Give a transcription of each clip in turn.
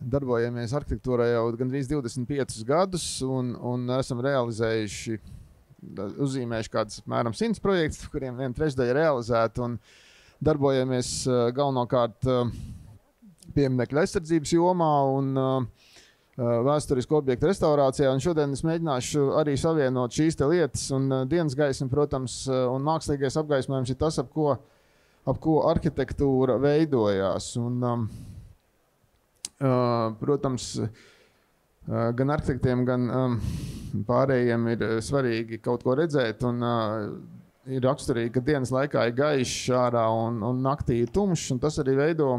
darbojamies arhitektūrā jau gandrīz 25 gadus un esam realizējuši, uzzīmējuši kādas apmēram 100 projektus, kuriem 1/3 ir realizēti un darbojamies galvenokārt pieminekļu aizsardzības jomā un vēsturisku objektu restaurācijā. Un šodien es mēģināšu arī savienot šīs te lietas un dienas gaismu, protams, un mākslīgais apgaismojums ir tas, ap ko arhitektūra veidojās. Un, protams, gan arhitektiem, gan pārējiem ir svarīgi kaut ko redzēt un ir raksturīgi, ka dienas laikā ir gaišs ārā un naktī ir tumšs, un tas arī veido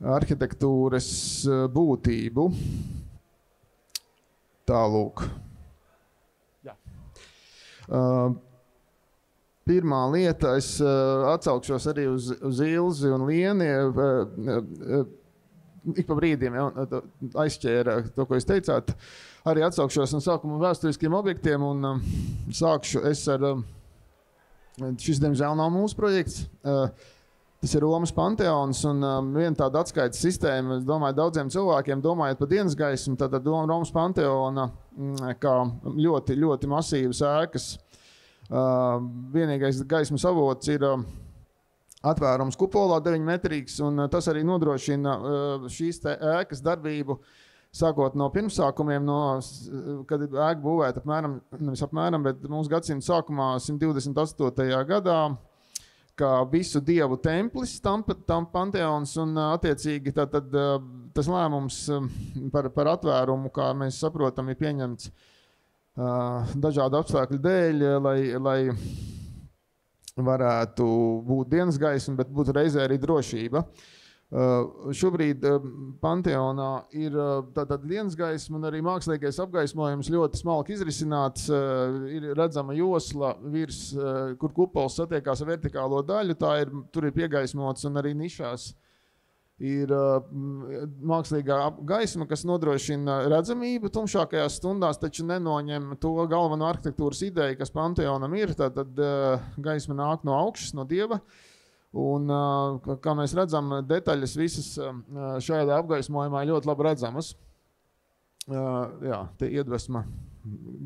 arhitektūras būtību. Tālūk. Jā. Pirmā lieta, es atsaukšos arī uz Ilzi un Lieni. Ik pa brīdiem aizķēra to, ko jūs teicāt. Arī atsaukšos un sākumu vēsturiskiem objektiem un sākšu es ar, šis diemžēl nav mūsu projekts, tas ir Romas Panteons un viena tāda atskaites sistēma, es domāju, daudziem cilvēkiem domājot par dienas gaismu, tad Romas Panteona kā ļoti, ļoti masīvas ēkas. Vienīgais gaismas avots ir atvērums kupolā 9-metrīgs, un tas arī nodrošina šīs ēkas darbību, sākot no pirmsākumiem, kad ēka būvēta apmēram, bet mūsu gadsimta sākumā 128. gadā, kā visu dievu templis, tam Panteons, un attiecīgi tas lēmums par atvērumu, kā mēs saprotam, ir pieņemts dažādu apstākļu dēļ, lai varētu būt dienas gaisma, bet būtu reizē arī drošība. Šobrīd Panteonā ir tātad dienas gaisma un arī mākslīgais apgaismojums ļoti smalki izrisināts. Ir redzama josla virs, kur kupols satiekās ar vertikālo daļu, tur ir piegaismots un arī nišās ir mākslīgā gaisma, kas nodrošina redzamību tumšākajās stundās, taču nenoņem to galveno arhitektūras ideju, kas Panteonam ir, tad gaisma nāk no augšas, no dieva. Un, kā mēs redzam, detaļas visas šajā apgaismojumā ļoti labi redzamas. Jā, te iedvesma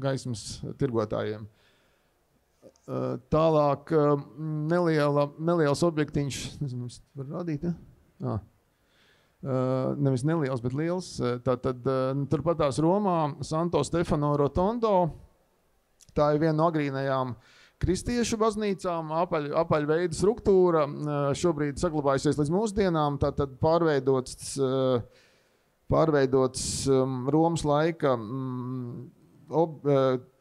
gaismas tirgotājiem. Tālāk neliels objektiņš, nezinu, var rādīt, ja? Nevis neliels, bet liels. Turpatās Romā Santo Stefano Rotondo. Tā ir viena no agrīnajām kristiešu baznīcām, apaļveida struktūra, šobrīd saglabājusies līdz mūsdienām, tātad pārveidots Romas laika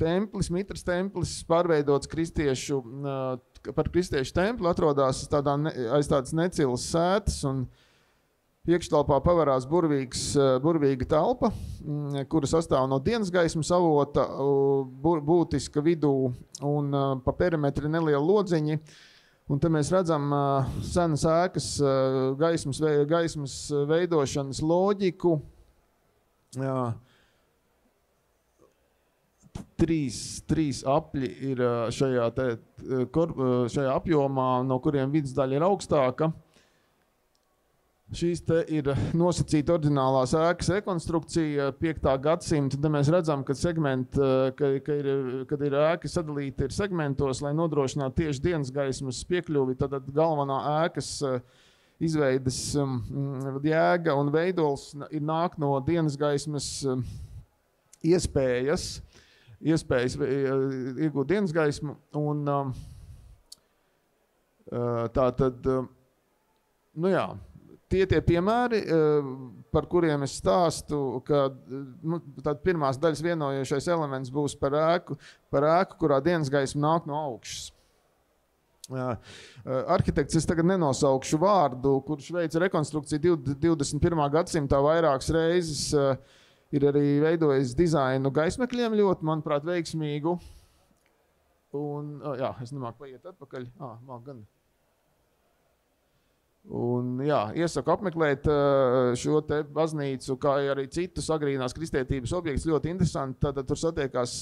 templis, Mitras templis, pārveidots par kristiešu templi, atrodas aiz tādas necilas sētas un iekštelpā pavarās burvīga telpa, kura sastāv no dienas gaismas avota, būtiska vidū un pa perimetri neliela lodziņi. Un te mēs redzam senas ēkas gaismas veidošanas loģiku. Jā. Trīs apļi ir šajā apjomā, no kuriem vidusdaļa ir augstāka. Šīs te ir nosacīta oriģinālās ēkas rekonstrukcija 5. gadsimta. Te mēs redzam, ka kad ir ēka sadalīta ir segmentos, lai nodrošinātu tieši dienas gaismas piekļuvi, tad galvenā ēkas izveides jēga un veidols ir nāk no dienas gaismas iespējas iegūt dienas gaismu. Un tātad, nu jā, tie piemēri, par kuriem es stāstu, ka pirmās daļas vienojošais elements būs par ēku, kurā dienas gaisma nāk no augšas. Arhitekts, es tagad nenosaukšu vārdu, kurš veica rekonstrukciju 21. gadsimtā vairākas reizes, ir arī veidojis dizainu gaismekļiem ļoti, manuprāt, veiksmīgu. Un, jā, es nemāku paiet atpakaļ. Māk gan. Un, jā, iesaku apmeklēt šo te baznīcu, kā arī citus agrīnās kristietības objektus, ļoti interesanti. Tad tur satiekās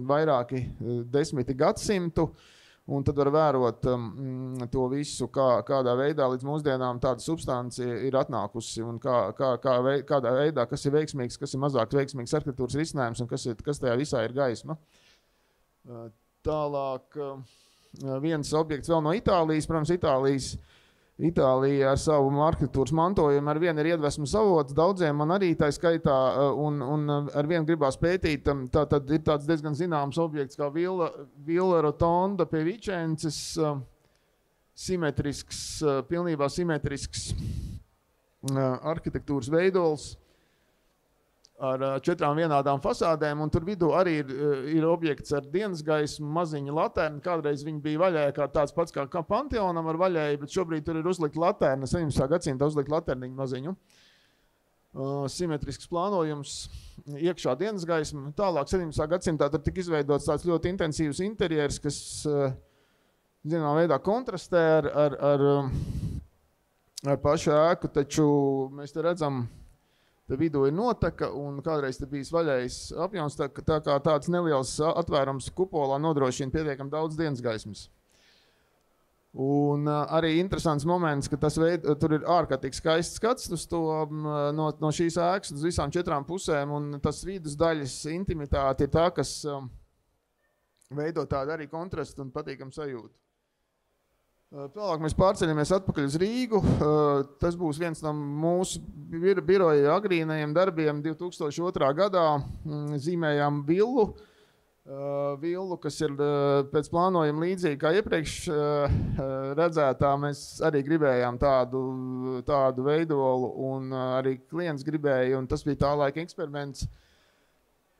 vairāki desmiti gadsimtu, Un tad var vērot to visu, kādā veidā līdz mūsdienām tāda substance ir atnākusi un kādā veidā, kas ir veiksmīgs, kas ir mazāk veiksmīgs arhitektūras risinājums un kas tajā visā ir gaisma. Tālāk viens objekts vēl no Itālijas, protams, Itālija ar savu arhitektūras mantojumu ar vienu ir iedvesmas avots, daudziem man arī tā skaitā un ar vienu gribās pētīt, tad ir tāds diezgan zināms objekts kā Villa Rotonda pie Vicences, pilnībā simetrisks arhitektūras veidols ar 4 vienādām fasādēm, un tur vidū arī ir objekts ar dienas gaismu, maziņa laterna. Kādreiz viņi bija vaļēja kā tāds pats kā Panteonam ar vaļēju, bet šobrīd tur ir uzlikt laterna, 17. gadsimta uzlikt laterniņu maziņu. Simetrisks plānojums, iekšā dienas gaisma. Tālāk 17. gadsimtā tur tika izveidots tāds ļoti intensīvs interjers, kas, zināmā veidā, kontrastē ar pašu ēku, taču mēs te redzam, te vidū ir noteka, un kādreiz te bijis vaļējs apjoms, tā kā tāds neliels atvērums kupolā nodrošina pietiekami daudz dienas gaismas. Un arī interesants moments, ka tur ir ārkārtīgi skaists skats uz to, no šīs ēkas uz visām 4 pusēm, un tas vidus daļas intimitāte ir tā, kas veido tādu arī kontrastu un patīkam sajūtu. Tālāk mēs pārceļamies atpakaļ uz Rīgu. Tas būs viens no mūsu biroja agrīnajiem darbiem 2002. gadā. Zīmējām villu, kas ir pēc plānojuma līdzīgi kā iepriekš redzētā. Mēs arī gribējām tādu veidolu, un arī klients gribēja, un tas bija tā laika eksperiments.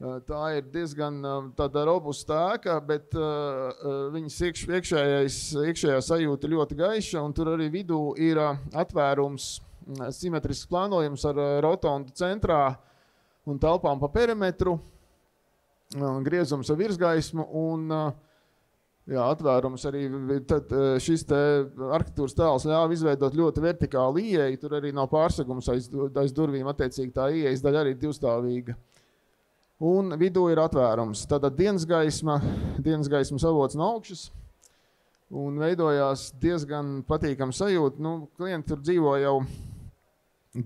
Tā ir diezgan tāda robusta ēka, bet viņas iekšējā sajūta ļoti gaiša, un tur arī vidū ir atvērums, simetrisks plānojums ar rotondu centrā un telpām pa perimetru, griezums ar virsgaismu un atvērums arī. Tad šis te arhitektūras tēls ļāva izveidot ļoti vertikālu ieeju, tur arī nav pārsegums aiz durvīm, attiecīgi tā ieejas daļa arī divstāvīga. Un vidū ir atvērums. Tātad dienas gaismas avots no augšas, un veidojās diezgan patīkama sajūta. Klienti tur dzīvo jau,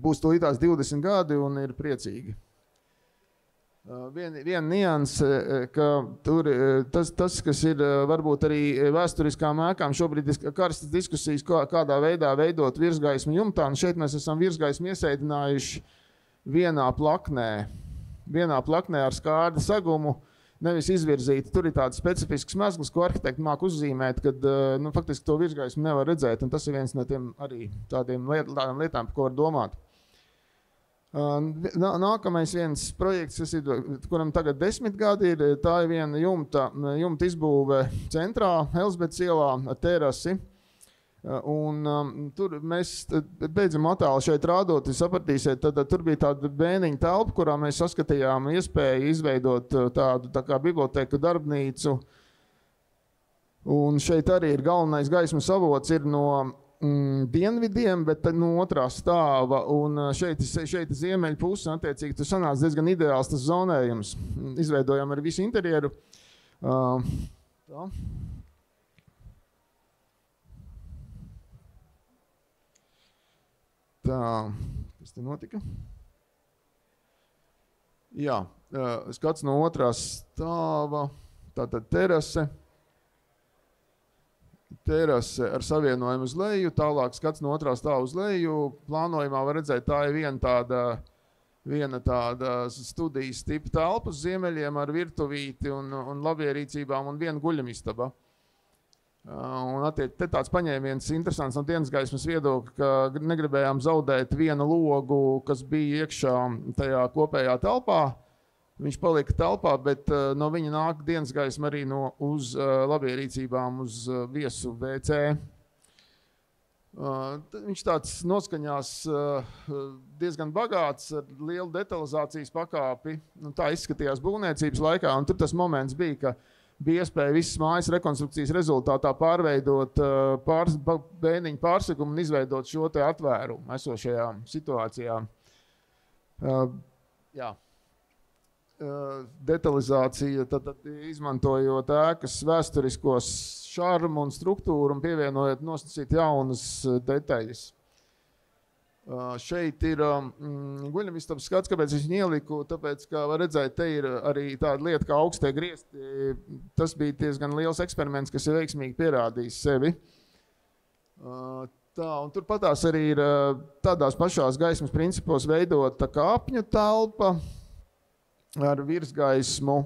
būs tūlītās 20 gadi un ir priecīgi. Viena nianse, ka tur tas, kas ir varbūt arī vēsturiskām ēkām, šobrīd ir karstas diskusijas, kādā veidā veidot virsgaismu jumtā, un šeit mēs esam virsgaismu iesēdinājuši vienā plaknē ar skārda segumu, nevis izvirzīti. Tur ir tāds specifisks mezgls, ko arhitekti māk uzzīmēt, kad faktiski to virsgaismu nevar redzēt, un tas ir viens no tiem arī tādām lietām, par ko var domāt. Nākamais viens projekts, kuram tagad 10 gadi ir, tā ir viena jumta izbūve centrā, Elsbetes ielā ar terasi. Un tur mēs beidzam attēlu šeit rādot, jūs sapratīsiet, tad tur bija tāda bēniņa telpa, kurā mēs saskatījām iespēju izveidot tādu tā kā biblioteku darbnīcu. Un šeit arī ir galvenais gaismas avots ir no dienvidiem, bet no otrā stāva. Un šeit ir ziemeļu puse, attiecīgi tur sanāca diezgan ideāls tas zonējums. Izveidojām arī visu interjeru. Tā. Tā, kas te notika? Jā, skats no otrā stāva, tātad terase ar savienojumu uz leju, tālāk skats no otrā stāva uz leju. Plānojumā var redzēt, tā ir viena tāda studijas tipa telpa uz ziemeļiem ar virtuvīti un labierīcībām un viena guļamistaba. Un te tāds paņēmiens interesants no dienas gaismas viedokļa, ka negribējām zaudēt vienu logu, kas bija iekšā tajā kopējā telpā. Viņš palika telpā, bet no viņa nāk dienas gaisma arī uz labierīcībām, uz viesu WC. Viņš tāds noskaņās diezgan bagāts, ar lielu detalizācijas pakāpi. Tā izskatījās būvniecības laikā, un tur tas moments bija, ka bija iespēja visas mājas rekonstrukcijas rezultātā pārveidot bēniņu pārsegumu un izveidot šo te atvērumu esošajā situācijā. Jā. detalizācija, tad izmantojot ēkas vēsturiskos šarmu un struktūru un pievienojot nosacīt jaunas detaļas. Šeit ir guļamistabas skats, kāpēc es viņu ieliku, tāpēc, kā var redzēt, te ir arī tāda lieta kā augstie griezti. Tas bija diezgan liels eksperiments, kas ir veiksmīgi pierādījis sevi. Tā, un turpatās arī ir tādās pašās gaismas principos veidota kāpņu telpa ar virsgaismu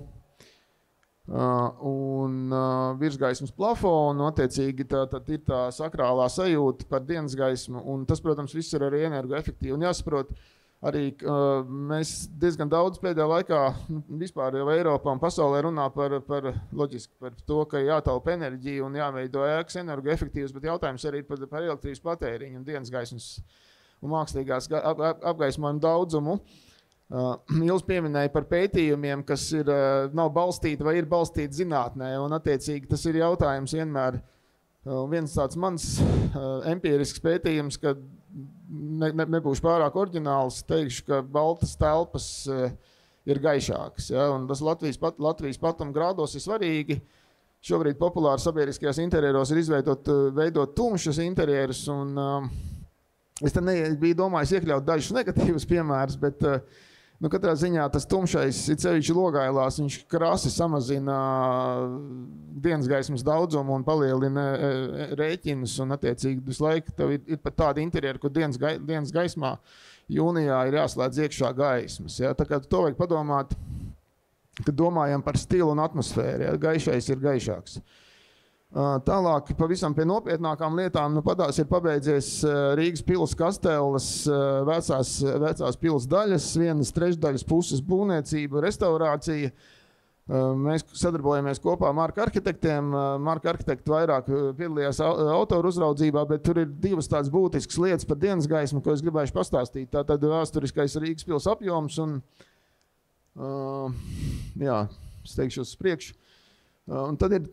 un virsgaismas plafonu, attiecīgi tad ir tā sakrālā sajūta par dienas gaismu, un tas, protams, viss ir arī energoefektīvi. Un jāsaprot, arī mēs diezgan daudz pēdējā laikā vispār jau Eiropā un pasaulē runā par to, ka jātaupa enerģija un jāveido ēkas energoefektīvas, bet jautājums arī par elektrības patēriņu un dienas gaismas un mākslīgās apgaismojuma daudzumu. Jūs pieminēja par pētījumiem, kas nav balstīti vai ir balstīti zinātnē, un attiecīgi tas ir jautājums vienmēr. Viens tāds mans empirisks pētījums, ka nebūšu pārāk oriģināls, teikšu, ka baltas telpas ir gaišākas. Ja? Un tas Latvijas platuma grādos ir svarīgi. Šobrīd populāri sabiedriskajās interjeros ir veidot tumšas interjerus, un es te biju domājis iekļaut dažus negatīvus piemērus, bet katrā ziņā tas tumšais, it sevišķi Logailās, viņš krasi samazina dienas gaismas daudzumu un palielina rēķinus, un attiecīgi visu laiku tev ir pat tādi interjeri, kur dienas gaismā jūnijā ir jāslēdz iekšā gaismas. Ja? Tā kā to vajag padomāt, kad domājam par stilu un atmosfēru. Ja? Gaišais ir gaišāks. Tālāk, pavisam pie nopietnākām lietām, padās ir pabeidzies Rīgas pils kasteles vecās pils daļas, vienas trešdaļas puses būvniecība, restaurācija. Mēs sadarbojamies kopā Marka arhitektiem. Marka arhitekti vairāk piedalījās autoru uzraudzībā, bet tur ir divas tādas būtiskas lietas par dienas gaismu, ko es gribēšu pastāstīt. Tātad vēsturiskais Rīgas pils apjoms un, es teikšu uz priekšu. Un tad ir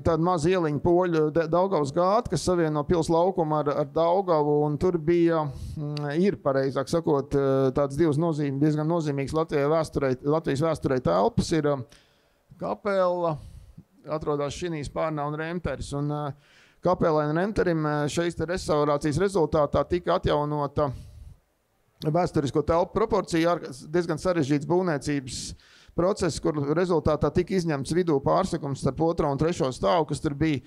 tāda maza ieliņa Poļu Daugavas gāta, kas savieno pils laukumu ar Daugavu, un tur ir, pareizāk sakot, tāds diezgan nozīmīgs Latvijas vēsturē telpas. Ir kapela, atrodas Šinīs pārnā un Remteris. Un kapelai un Remterim šeit restaurācijas rezultātā tika atjaunota vēsturisko telpu proporcija, diezgan sarežģīts būvniecības process, kur rezultātā tika izņemts vidū pārsakums starp 2. un 3. stāvu, kas tur bija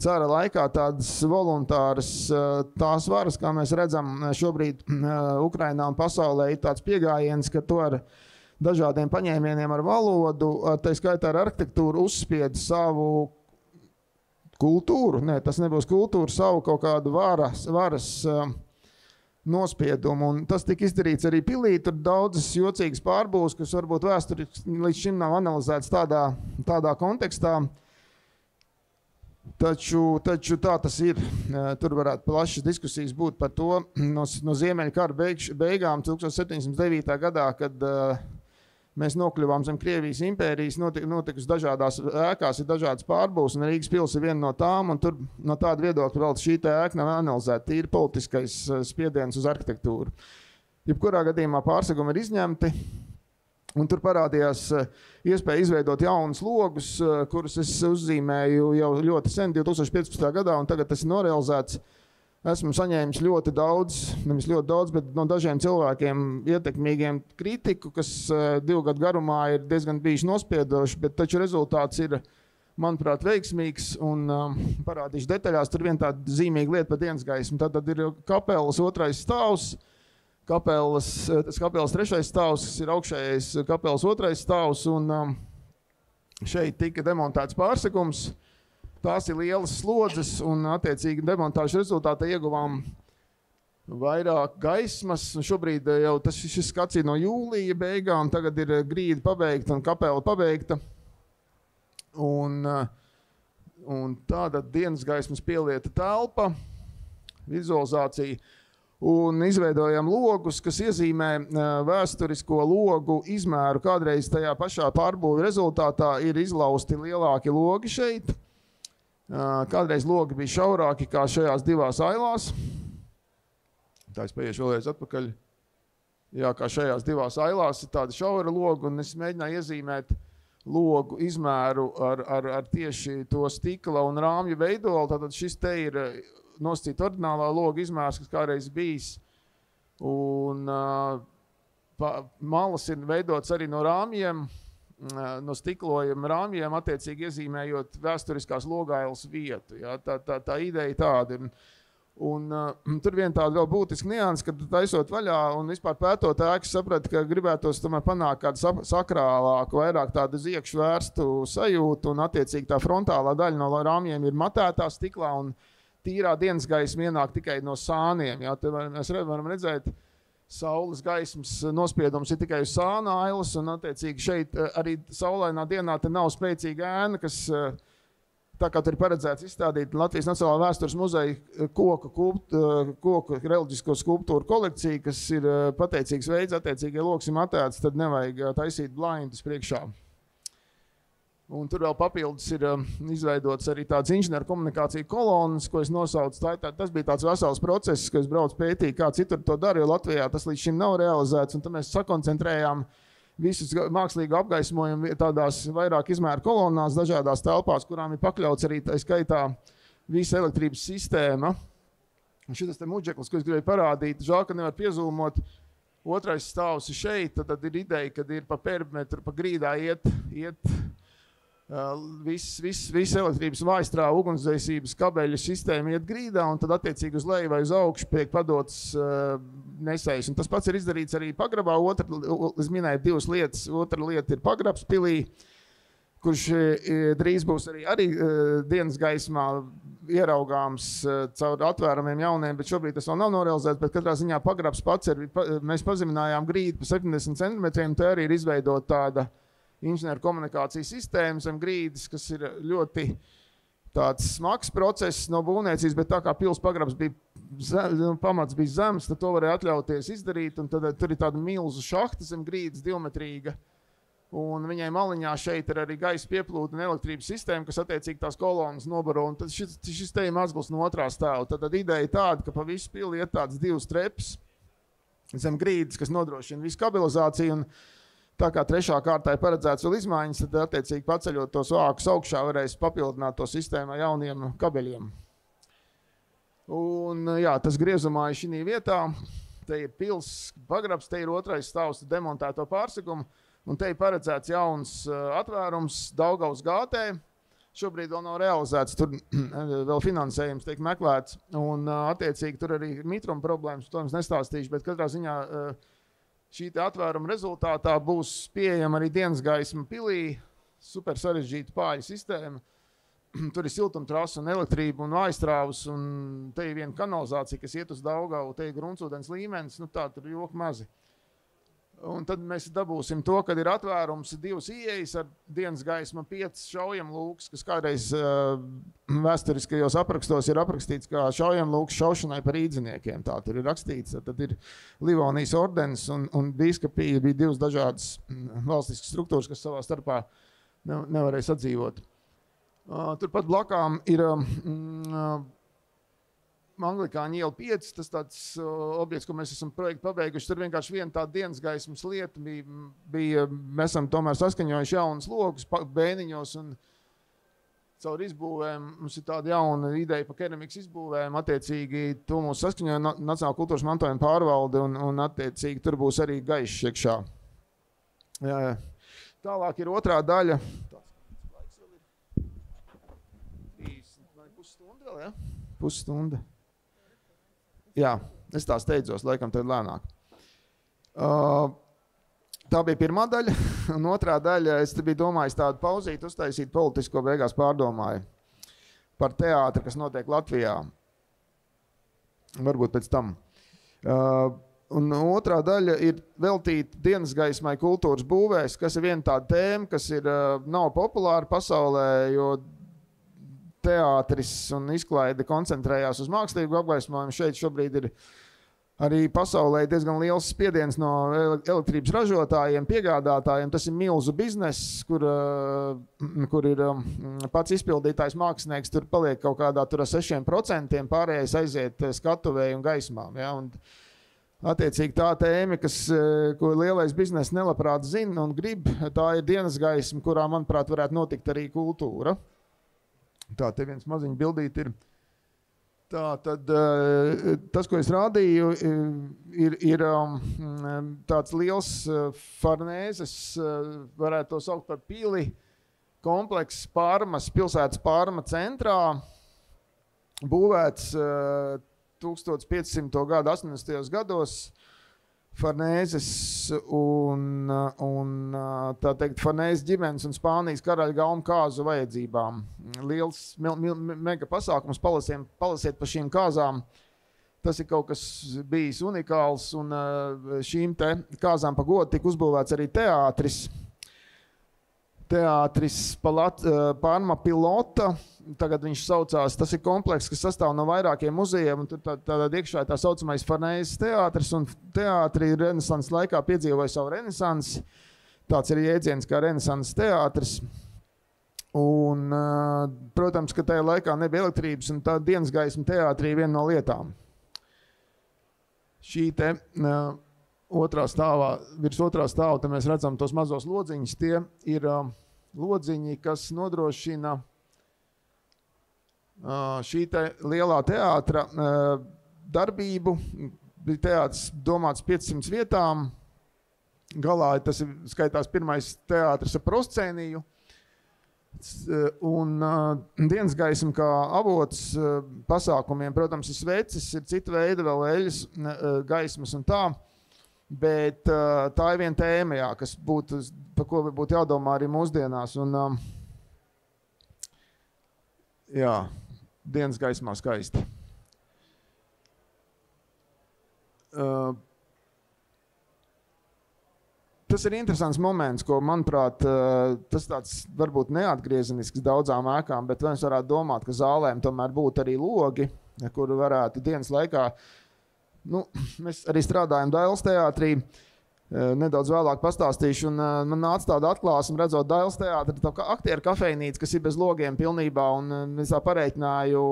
cara laikā tādas voluntāras tās varas, kā mēs redzam šobrīd Ukrainā un pasaulē ir tāds piegājiens, ka to ar dažādiem paņēmieniem ar valodu, tā skaitā ar arhitektūru uzspied savu kultūru. Nē, tas nebūs kultūra, savu kaut kādu varas nospiedumu, un tas tika izdarīts arī pilī, tur daudzas jocīgas pārbūves, kas varbūt vēsturiski līdz šim nav analizētas tādā kontekstā, taču tā tas ir. Tur varētu plašas diskusijas būt par to no Ziemeļa kara beigām 1709. gadā, kad mēs nokļuvām zem Krievijas impērijas, notikusi dažādās ēkās, ir dažādas pārbūves, un Rīgas pils ir viena no tām, un tur no tāda viedokļa vēl šī ēka nav analizēta, tīri politiskais spiediens uz arhitektūru. Jebkurā gadījumā pārsegumi ir izņemti, un tur parādījās iespēja izveidot jaunus logus, kurus es uzzīmēju jau ļoti sen, 2015. gadā, un tagad tas ir norealizēts. Esmu saņēmis ļoti daudz, nevis ļoti daudz, bet no dažiem cilvēkiem ietekmīgiem kritiku, kas 2 gadu garumā ir diezgan bijuši nospiedoši, bet taču rezultāts ir, manuprāt, veiksmīgs, un parādīšu detaļās. Tur viena tāda zīmīga lieta par dienas gaismu. Tad ir kapelas 2. stāvs, kapelas 3. stāvs, kas ir augšējais kapelas 2. stāvs, un šeit tika demontēts pārsegums. Tās ir lielas slodzes, un attiecīgi demontāžas rezultātā ieguvām vairāk gaismas. Šobrīd jau šis skats ir no jūlija beigām, tagad ir grīda pabeigta un kapela pabeigta. Un tāda dienas gaismas pielieta telpa, vizualizācija, un izveidojam logus, kas iezīmē vēsturisko logu izmēru. Kādreiz tajā pašā pārbūve rezultātā ir izlausti lielāki logi šeit. Kādreiz logi bija šaurāki kā šajās 2 ailās. Tā es paiešu vēlreiz atpakaļ. Jā, kā šajās divās ailās ir tāda šaura loga, un es mēģināju iezīmēt logu izmēru ar tieši to stikla un rāmju veidolu. Tātad šis te ir nosacīt ordinālā loga izmērs, kas kādreiz bijis. Un malas ir veidots arī no rāmjiem, no stiklojuma rāmjiem, attiecīgi iezīmējot vēsturiskās logailas vietu. Ja? Tā ideja tāda ir. Un tur viena tāda vēl būtiska nianse, kad taisot vaļā un vispār pētot ēkas, sapratu, ka gribētos tomēr panākt kādu sakrālāku, vairāk tādu uz iekšu vērstu sajūtu, un attiecīgi tā frontālā daļa no rāmjiem ir matētā stiklā, un tīrā dienas gaisma ienāk tikai no sāniem. Ja? Te mēs varam redzēt, saules gaismas nospiedums ir tikai uz sāna ailas, un attiecīgi šeit arī saulainā dienā te nav spēcīga ēna, kas tā kā tur ir paredzēts izstādīt Latvijas Nacionālā vēstures muzeja koku reliģisko skulptūru kolekciju, kas ir pateicīgs veids, attiecīgi, ja loks ir matēts, tad nevajag taisīt blindus priekšā. Un tur vēl papildus ir izveidots arī tāds inženieru komunikāciju kolonas, ko es nosaucu. Tas bija tāds vesels process, ko es braucu pētīju, kā citur to dara, jo Latvijā tas līdz šim nav realizēts, un tad mēs sakoncentrējām visus mākslīgu apgaismojumu tādās vairāk izmēru kolonās, dažādās telpās, kurām ir pakļauts arī tā skaitā visa elektrības sistēma. Un šitas te muģeklis, ko es gribēju parādīt, žēl, ka nevar piezūmot, otrais stāvs ir šeit, tad ir ideja, kad ir pa perimetru, pa grīdā iet viss elektrības vājstrāva ugunsdzēsības kabeļu sistēma iet grīdā, un tad attiecīgi uz leju vai uz augšu tiek padots nesējs. Un tas pats ir izdarīts arī pagrabā. Es minēju divas lietas. Otra lieta ir pagrabs pilī, kurš drīz būs arī dienas gaismā ieraugāms caur atvērumiem jauniem, bet šobrīd tas vēl nav norealizēts, bet katrā ziņā pagrabs pats mēs pazeminājām grīdu pa 70 centimetriem, te arī ir izveidot tāda inženieru komunikācijas sistēma zem grīdas, kas ir ļoti tāds smags process no būvniecības, bet tā kā pils pagrabs bija pamats bija zems, tad to varēja atļauties izdarīt, un tad tur ir tāda milzu šahta zem grīdas divmetrīga, un viņai maliņā šeit ir arī gaisa pieplūde un elektrības sistēma, kas attiecīgi tās kolonas nobaro, un tad šis te ir mazgals no otrā stāva. Tad ideja ir tāda, ka pa visu pili iet tāds divas trepas zem grīdas, kas nodrošina visu kabilizāciju, un tā kā trešā kārtā ir paredzēts vēl izmaiņas, tad attiecīgi paceļot tos vākus augšā varēs papildināt to sistēmu ar jauniem kabeļiem. Un jā, tas griezumā ir šī vietā, te ir pils pagrabs, te ir otrais stāvs demontēto pārsegumu, un te ir paredzēts jauns atvērums Daugavas gātē. Šobrīd vēl nav realizēts, tur vēl finansējums tiek meklēts, un attiecīgi tur arī mitruma problēmas, to jums nestāstīšu, bet katrā ziņā šī atvēruma rezultātā būs pieejama arī dienas gaisma pilī, super sarežģīta pāļu sistēma. Tur ir siltumtrasa un elektrība un vājstrāvas, un te ir viena kanalizācija, kas iet uz Daugavu, te ir gruntsūdens līmenis, tā tur joki mazi. Un tad mēs dabūsim to, kad ir atvērums divas ieejas ar dienas gaisma 5 šaujamlūks, kas kādreiz vēsturiskajos aprakstos ir aprakstīts kā šaujamlūks šaušanai par īdziniekiem. Tā tur ir rakstīts. Tad ir Livonijas ordenis un bīskapija bija divas dažādas valstiskas struktūras, kas savā starpā nevarēja sadzīvot. Turpat blakām ir Anglikāņu iela 5, tas tāds objekts, ko mēs esam projektu pabeiguši. Tur vienkārši viena tāda dienas gaismas lieta bija mēs esam tomēr saskaņojuši jaunas logus bēniņos, un caur izbūvēm mums ir tāda jauna ideja par keramikas izbūvēm. Attiecīgi, to mūs saskaņoja Nacionālā kultūras mantojuma pārvalde, un attiecīgi tur būs arī gaišs iekšā. Jā. Tālāk ir otrā daļa. Pusstunda vēl, ja? Pusstunda. Jā, es tā steidzos, laikam tad lēnāk. Tā bija pirmā daļa, un otrā daļa, es te biju domājis tādu pauzīt, uztaisīt politisko, beigās pārdomāju par teātri, kas notiek Latvijā. Varbūt pēc tam. Un otrā daļa ir veltīta dienas gaismai kultūras būvēs, kas ir viena tāda tēma, kas nav populāra pasaulē, jo teātris un izklaide koncentrējās uz mākslīgu apgaismojumu. Šeit šobrīd ir arī pasaulē diezgan liels spiediens no elektrības ražotājiem, piegādātājiem. Tas ir milzu bizness, kur ir pats izpildītājs mākslinieks, tur paliek kaut kādā tur ar 6%, pārējais aiziet skatuvēji un gaismām. Ja? Un Attiecīgi tā tēma, ko lielais bizness nelabprāt zina un grib, tā ir dienas gaisma, kurā, manuprāt, varētu notikt arī kultūra. Tā, te viens maziņš bildīt ir. Tā, tad tas, ko es rādīju, ir tāds liels Farnēzes, varētu to saukt par pili, komplekss Parmas, pilsētas Parma centrā, būvēts 1500. gada 80. gados Farnēzes un tā teikt, Farnēzes ģimenes un Spānijas karaļa galmu kāzu vajadzībām. Liels, mega pasākums, palasiet pa šīm kāzām. Tas ir kaut kas bijis unikāls, un šīm te kāzām pa godu tika uzbūvēts arī teātris. Teātris Parma Pilota, tagad viņš saucās, tas ir komplekss, kas sastāv no vairākiem muzejiem, un tur tādā iekšā ir tā saucamais Farnēzes teātris, un teātri renesanses laikā piedzīvoja savu renesansi. Tāds ir jēdziens kā renesanses teātris. Un, protams, ka tajā laikā nebija elektrības, un tā dienas gaisma teātrī viena no lietām. Šī te otrā stāvā, virs otrā stāva, te mēs redzam tos mazos lodziņus, tie ir lodziņi, kas nodrošina šī te lielā teātra darbību. Teātris domāts 500 vietām. Galā tas ir skaitās pirmais teātris ar proscēniju. Un dienas gaisma kā avots pasākumiem, protams, ir sveces, ir cita veida vēl eļas gaismas un tā. Bet tā ir viena tēma, jā, kas būtu, par ko būtu jādomā arī mūsdienās. Un, jā, dienas gaismā skaisti. Tas ir interesants moments, ko, manuprāt, tas tāds varbūt neatgriezenisks daudzām ēkām, bet mēs varētu domāt, ka zālēm tomēr būtu arī logi, kur varētu dienas laikā. Nu, mēs arī strādājam Dailes teātrī, nedaudz vēlāk pastāstīšu, un man nāca tāda atklāsme, redzot Dailes teātri, tā kā aktieru kafejnīca, kas ir bez logiem pilnībā, un es tā pareiķināju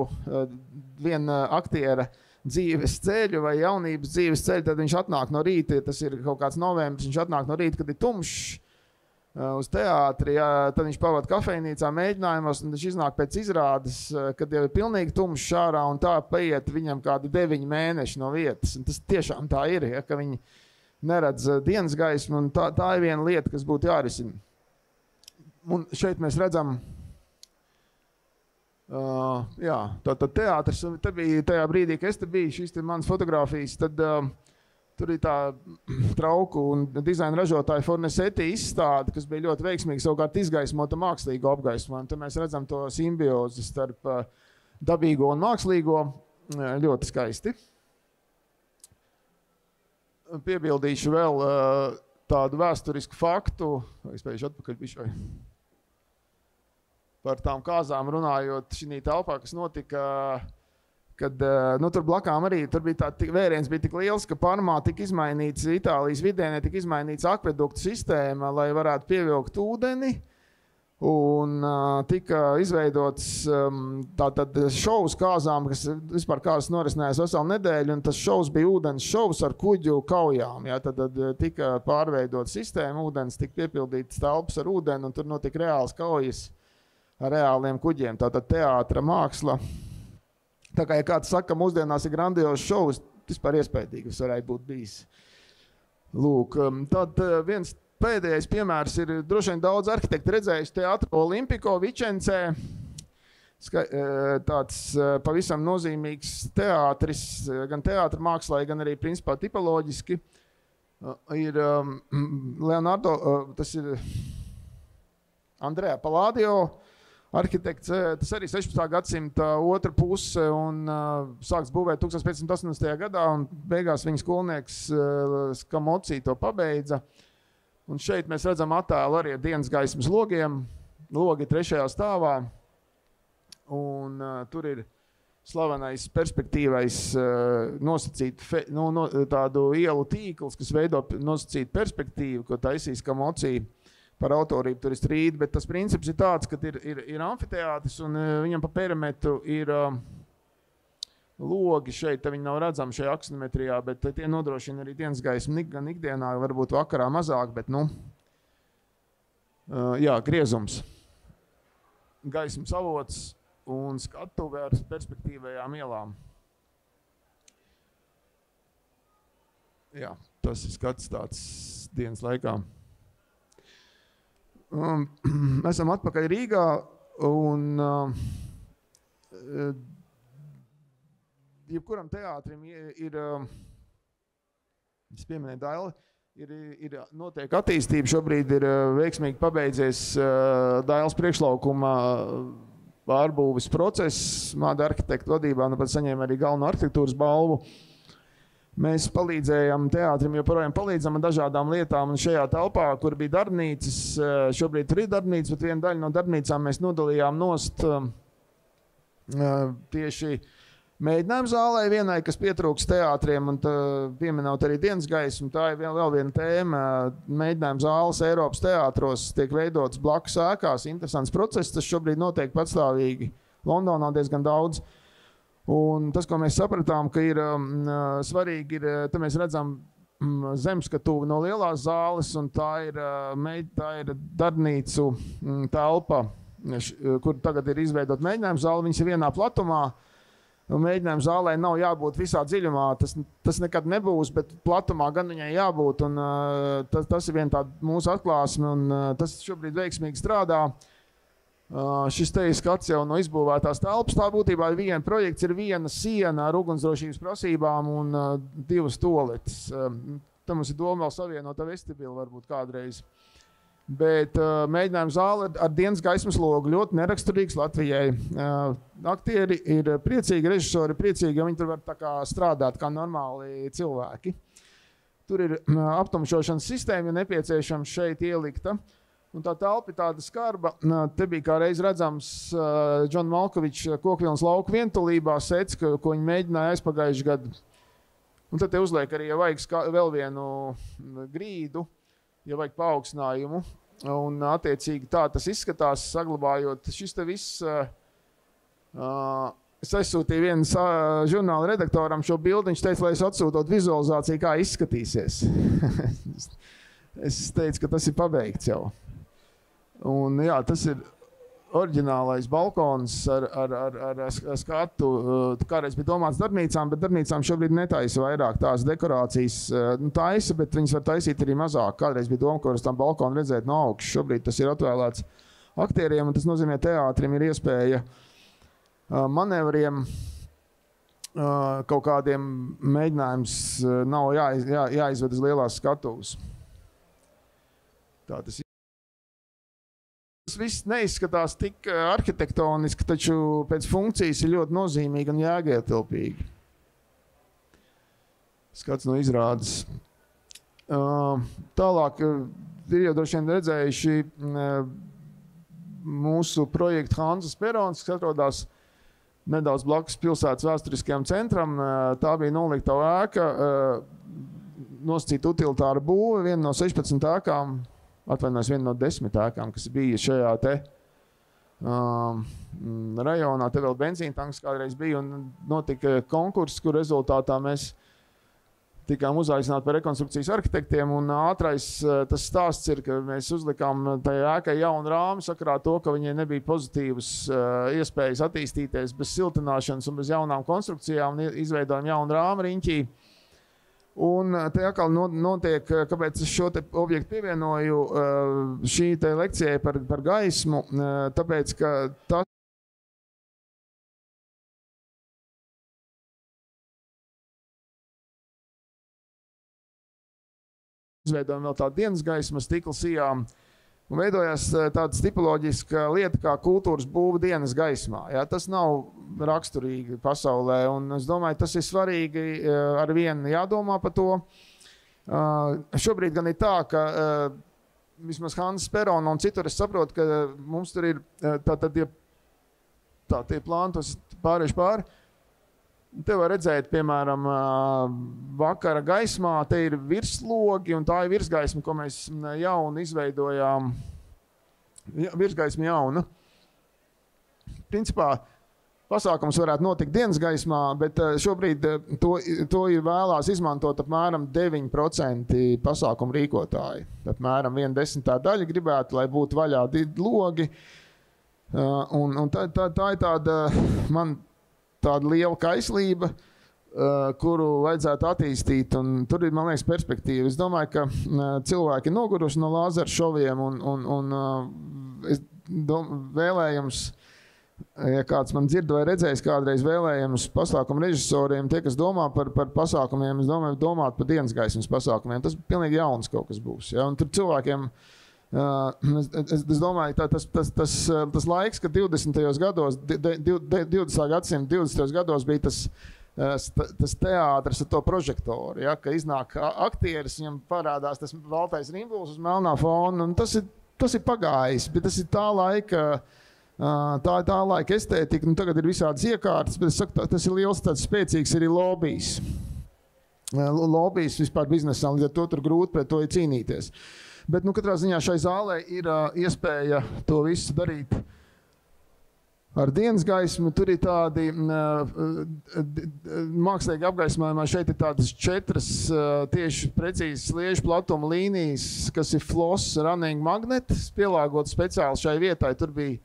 viena aktiera dzīves ceļu vai jaunības dzīves ceļu, tad viņš atnāk no rīta, tas ir kaut kāds novembris, viņš atnāk no rīta, kad ir tumšs uz teātri, tad viņš pavada kafejnīcā mēģinājumos, un viņš iznāk pēc izrādes, kad jau ir pilnīgi tumšs ārā, un tā paiet viņam kādi 9 mēneši no vietas. Un tas tiešām tā ir, ja, ka viņi neredz dienas gaismu, un tā ir viena lieta, kas būtu jārisina. Un šeit mēs redzam, jā, tātad teātris, un te bija tajā brīdī, ka es te biju, šīs te manas fotogrāfijas, tad tur ir tā trauku un dizaina ražotāja Fornesetti izstāde, kas bija ļoti veiksmīgi savukārt izgaismota mākslīgo apgaismojumu. Te mēs redzam to simbiozi starp dabīgo un mākslīgo, ļoti skaisti. Piebildīšu vēl tādu vēsturisku faktu, es pējuši atpakaļ bišķi, par tām kāzām runājot šī telpā, kas notika, kad tur blakām arī, tur bija tā vēriens bija tik liels, ka Parmā tika izmainīts, Itālijas vidienē tika izmainīts akveduktu sistēma, lai varētu pievilkt ūdeni, un tika izveidots tātad šovs kāzām, kas vispār kāzas norisinājās veselu nedēļu, un tas šovs bija ūdens šovs ar kuģu kaujām, ja, tad tika pārveidot sistēma, ūdens tika piepildītas telpas ar ūdeni, un tur notika reāls kaujas ar reāliem kuģiem, tātad teātra māksla. Tā kā, ja kāds saka, mūsdienās ir grandios šovs, vispār iespējīgi, kas varētu būt bijis. Lūk, tad viens pēdējais piemērs ir droši vien daudz arhitekti redzējuši Teatro Olimpico Vičencē. Tāds pavisam nozīmīgs teātris, gan teātra mākslā, gan arī principā tipoloģiski. Ir Leonardo, tas ir Andrea Palladio, arhitekts, tas arī 16. gadsimta otra puse un sāks būvēt 1580. gadā un beigās viņa skolnieks Scamozzi to pabeidza. Un šeit mēs redzam attēlu arī ar dienas gaismas logiem, logi 3. stāvā. Un tur ir slavenais perspektīvais nosacīt tādu ielu tīkls, kas veido nosacīt perspektīvu, ko taisīs Scamozzi. Par autorību tur ir strīdi, bet tas princips ir tāds, ka ir amfiteātris un viņam pa perimetru ir logi šeit, viņi nav redzami šajā aksinometrijā, bet tie nodrošina arī dienas gaismu gan ikdienā, varbūt vakarā mazāk, bet, jā, griezums, gaismas avots un skatuve ar perspektīvējām ielām. Jā, tas ir skats tāds dienas laikā. Esam atpakaļ Rīgā un jebkuram teātrim ir, es pieminēju Daili, ir notiek attīstība, šobrīd ir veiksmīgi pabeidzies Dailes priekšlaukuma pārbūves process, Māda arhitektu vadībā, pat saņēma arī galveno arhitektūras balvu. Mēs palīdzējām teātrim, joprojām palīdzam ar dažādām lietām, un šajā telpā, kur bija darbnīcas, šobrīd tur ir darbnīcas, bet viena daļa no darbnīcām mēs nodalījām nost tieši mēģinājumu zālē vienai, kas pietrūks teātriem, un pieminot arī dienas gaismu, tā ir vēl viena tēma. Mēģinājumu zāles Eiropas teātros tiek veidotas blakus ēkās, interesants process, tas šobrīd notiek patstāvīgi Londonā diezgan daudz. Un tas, ko mēs sapratām, ka ir svarīgi, te mēs redzam zemskatuvi no lielās zāles, un tā ir darbnīcu telpa, kur tagad ir izveidot mēģinājumu zāli, viņas ir vienā platumā, un mēģinājumu zālē nav jābūt visā dziļumā, tas nekad nebūs, bet platumā gan viņai jābūt, un tas ir viena tāda mūsu atklāsme, un tas šobrīd veiksmīgi strādā. Šis te ir skats jau no izbūvētās telpas. Tā būtībā projekts ir viena siena ar ugunsdrošības prasībām un 2 toaletes. Tam mums ir doma vēl savienota vestibila varbūt kādreiz. Bet mēģinājumu zāle ar dienas gaismas logu ļoti neraksturīgs Latvijai. Aktieri ir priecīgi, režisori ir priecīgi, jo viņi tur var tā kā strādāt kā normāli cilvēki. Tur ir aptumšošanas sistēma, ja nepieciešams šeit ielikta. Un tā telpa ir tāda skarba. Te bija kā reiz redzams Džona Malkoviča Kokvilnas lauku vientulībā sets, ko viņi mēģināja aizpagājuši gadu. Un tad te uzliek arī, ja vajag vēl vienu grīdu, ja vajag paaugstinājumu. Un attiecīgi tā tas izskatās, saglabājot šis te viss. Es aizsūtīju vienu žurnāla redaktoram šo bildi, viņš teica, lai es atsūtot vizualizāciju, kā izskatīsies. Es teicu, ka tas ir pabeigts jau. Un jā, tas ir oriģinālais balkons ar skatu. Kādreiz bija domāts darbnīcām, bet darbnīcām šobrīd netaisa vairāk tās dekorācijas. Taisa, bet viņas var taisīt arī mazāk. Kādreiz bija doma, ka var uz tām balkonu redzēt no augšas. Šobrīd tas ir atvēlēts aktieriem, un tas nozīmē teātrim ir iespēja manevriem, kaut kādiem mēģinājums nav jāizved uz lielās skatuves. Tā tas ir. Tas viss neizskatās tik arhitektoniski, taču pēc funkcijas ir ļoti nozīmīgi un jēgietilpīgi. Skats no izrādes. Tālāk ir jau droši vien redzējuši mūsu projektu Hanzas perons, kas atrodas nedaudz blakus pilsētas vēsturiskajam centram. Tā bija nolikta ēka, nosacīta utilitāra būve, viena no 16 ēkām. Atvainojos, viena no 10 ēkām, kas bija šajā te rajonā. Te vēl benzīna tanks kādreiz bija un notika konkurss, kur rezultātā mēs tikām uzaicināti par rekonstrukcijas arhitektiem. Un ātrais tas stāsts ir, ka mēs uzlikām tajā ēkai jaunu rāmu sakarā to, ka viņai nebija pozitīvas iespējas attīstīties bez siltināšanas un bez jaunām konstrukcijām un izveidojam jaunu rāmu riņķī. Un te atkal notiek, kāpēc es šo te objektu pievienoju šī te lekcijai par gaismu, tāpēc, ka tas izveidojam vēl tādu dienas gaismu stikla sijām. Un veidojās tāda tipoloģiska lieta kā kultūras būva dienas gaismā. Ja? Tas nav raksturīgi pasaulē, un es domāju, tas ir svarīgi ar vienu jādomā par to. Šobrīd gan ir tā, ka vismaz Hanzas perona un citur es saprotu, ka mums tur ir tie plāni, tos pārējuši pāri. Te var redzēt, piemēram, vakara gaismā, te ir virslogi, un tā ir virsgaisma, ko mēs jaunu izveidojām. Virsgaisma jauna. Principā, pasākums varētu notikt dienas gaismā, bet šobrīd to ir vēlās izmantot apmēram 9% pasākumu rīkotāji. Apmēram 1/10 daļa gribētu, lai būtu vaļā logi. Un tā ir tāda liela kaislība, kuru vajadzētu attīstīt, un tur ir, man liekas, perspektīva. Es domāju, ka cilvēki ir noguruši no lāzeru šoviem, un vēlējums, ja kāds man dzird vai redzējis kādreiz vēlējums pasākumu režisoriem, tie, kas domā par pasākumiem, es domāju, domāt par dienas gaismas pasākumiem. Tas pilnīgi jauns kaut kas būs. Ja? Un tur cilvēkiem, es domāju, tas laiks, kad 20. gados, 20. gadsimta 20. gados bija tas teātris ar to prožektoru, ja? Ka iznāk aktieris, viņam parādās tas baltais rimbuls uz melnā fona, un tas ir pagājis, bet tas ir tā laika estētika, un tagad ir visādas iekārtas, bet es saku, tas ir liels tāds spēcīgs arī lobijs. Lobijs vispār biznesā, līdz ar to tur grūti pret to ir cīnīties. Bet, katrā ziņā šai zālē ir iespēja to visu darīt ar dienas gaismu. Tur ir tādi mākslīgi apgaismojumā, šeit ir tādas 4 tieši precīzi sliežu platuma līnijas, kas ir floss running magnetis, pielāgot speciāli šai vietai. Tur bija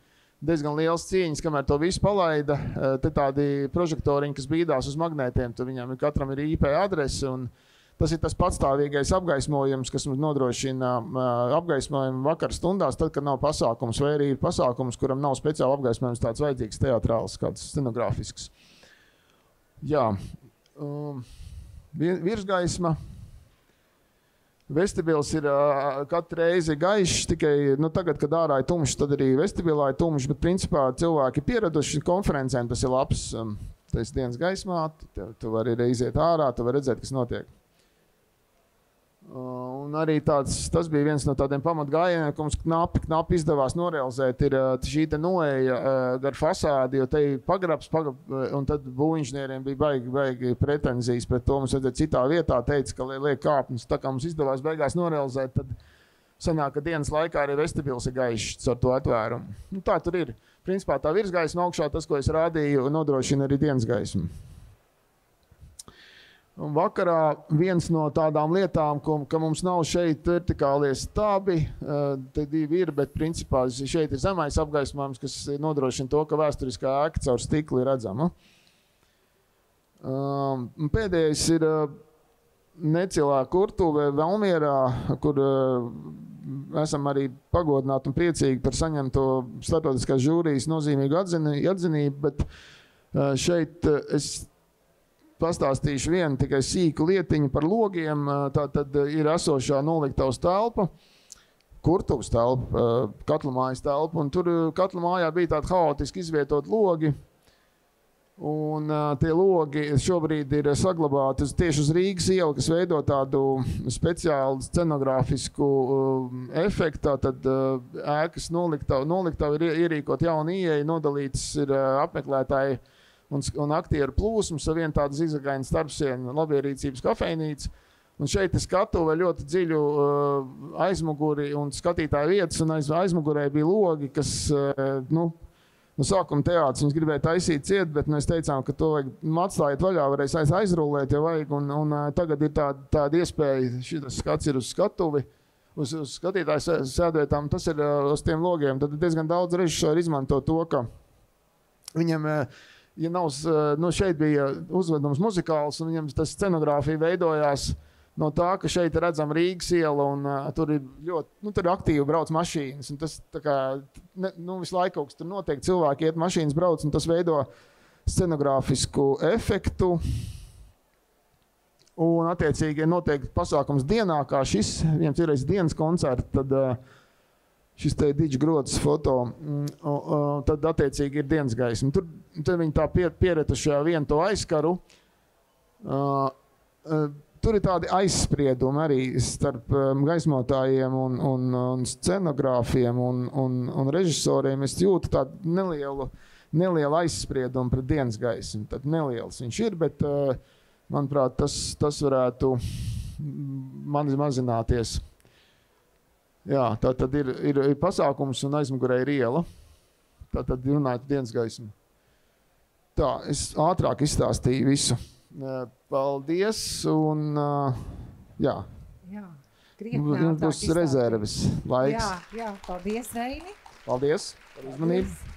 diezgan liels cīņas, kamēr to visu palaida. Te tādi prožektoriņi, kas bīdās uz magnētiem, tur viņam katram ir IP adrese, un tas ir tas patstāvīgais apgaismojums, kas mums nodrošina apgaismojumu vakar stundās, tad, kad nav pasākums, vai arī ir pasākums, kuram nav speciāli apgaismojums tāds vajadzīgs teatrāls, kāds scenogrāfisks. Jā, virsgaisma. Vestibils ir katru reizi gaišs, tikai tagad, kad ārā ir tumšs, tad arī vestibilā ir tumšs, bet principā cilvēki pieraduši konferencēm, tas ir labs. Tas dienas gaismā, tu vari iziet ārā, tu vari redzēt, kas notiek. Un arī tas bija viens no tādiem pamatgājieniem, ka mums knapi izdevās norealizēt, ir šī te noeja gar fasādi, jo te ir pagrabs, un tad būvinžnieriem bija baigi pretenzijas pret to. Mums vajadzēja citā vietā, teica, ka liek kāpnes. Tā kā mums izdevās beigās norealizēt, tad sanāk, ka dienas laikā arī vestibils ir gaišs ar to atvērumu. Tā tur ir. Principā tā virsgaisma augšā, tas, ko es rādīju, nodrošina arī dienas gaismu. Un vakarā viens no tādām lietām, ka mums nav šeit vertikālie stabi, te 2 ir, bet principā šeit ir zemais apgaismojums, kas nodrošina to, ka vēsturiskā ēka caur stikli ir redzama. Pēdējais ir necilā kurtuve Valmierā, kur esam arī pagodināti un priecīgi par saņemto starptautiskās žūrijas nozīmīgu atzinību, bet šeit es pastāstīšu vienu tikai sīku lietiņu par logiem. Tā tad ir esošā noliktavas telpa, kurtuvas telpa, katlamājas telpa, un tur katlamājā bija tādi haotiski izvietot logi. Un tie logi šobrīd ir saglabāti tieši uz Rīgas ielu, kas veido tādu speciālu scenogrāfisku efektu. Tad ēkas noliktava ir ierīkot jaunu ieeju, nodalītas ir apmeklētāji un aktieru plūsmas ar vienu tādu zigzagainu starpsienu labierīcības kafejnīcu. Un šeit ir skatuve ļoti dziļu aizmuguri un skatītāju vietas, un aizmugurē bija logi, kas, no sākuma teātris viņas gribēja taisīt ciet, bet mēs teicām, ka to vajag atstājiet vaļā, varēs aizrullēt, ja vajag, un tagad ir tāda iespēja, šitas skats ir uz skatuvi, uz skatītāju sēdvietām, tas ir uz tiem logiem. Tad diezgan daudz režisori izmanto to, ka viņam, ja nav, šeit bija uzvedums muzikāls, un viņam tas scenogrāfija veidojās no tā, ka šeit redzam Rīgas ielu, un tur ir ļoti, tur aktīvi brauc mašīnas, un tas tā kā, visu laiku kaut kas tur notiek, cilvēki iet mašīnas brauc, un tas veido scenogrāfisku efektu, un attiecīgi notiek pasākums dienā, kā šis, viens ir dienas koncerts, tad šis te Diģgrotas foto, tad attiecīgi ir dienas gaisma. Tur viņi tā pieretušajā vienu to aizskaru. Tur ir tādi aizspriedumi arī starp gaismotājiem un scenogrāfiem un režisoriem. Es jūtu tādu nelielu aizspriedumu pret dienas gaismu. Tad neliels viņš ir, bet, manuprāt, tas varētu mazināties. Jā, tā tad ir pasākums un aizmugurē ir iela. Tā tad runājot dienas gaismu. Tā, es ātrāk izstāstīju visu. Paldies, un jā. Jā, Jums būs rezerves laiks. Jā, paldies, Reini. Paldies par uzmanību.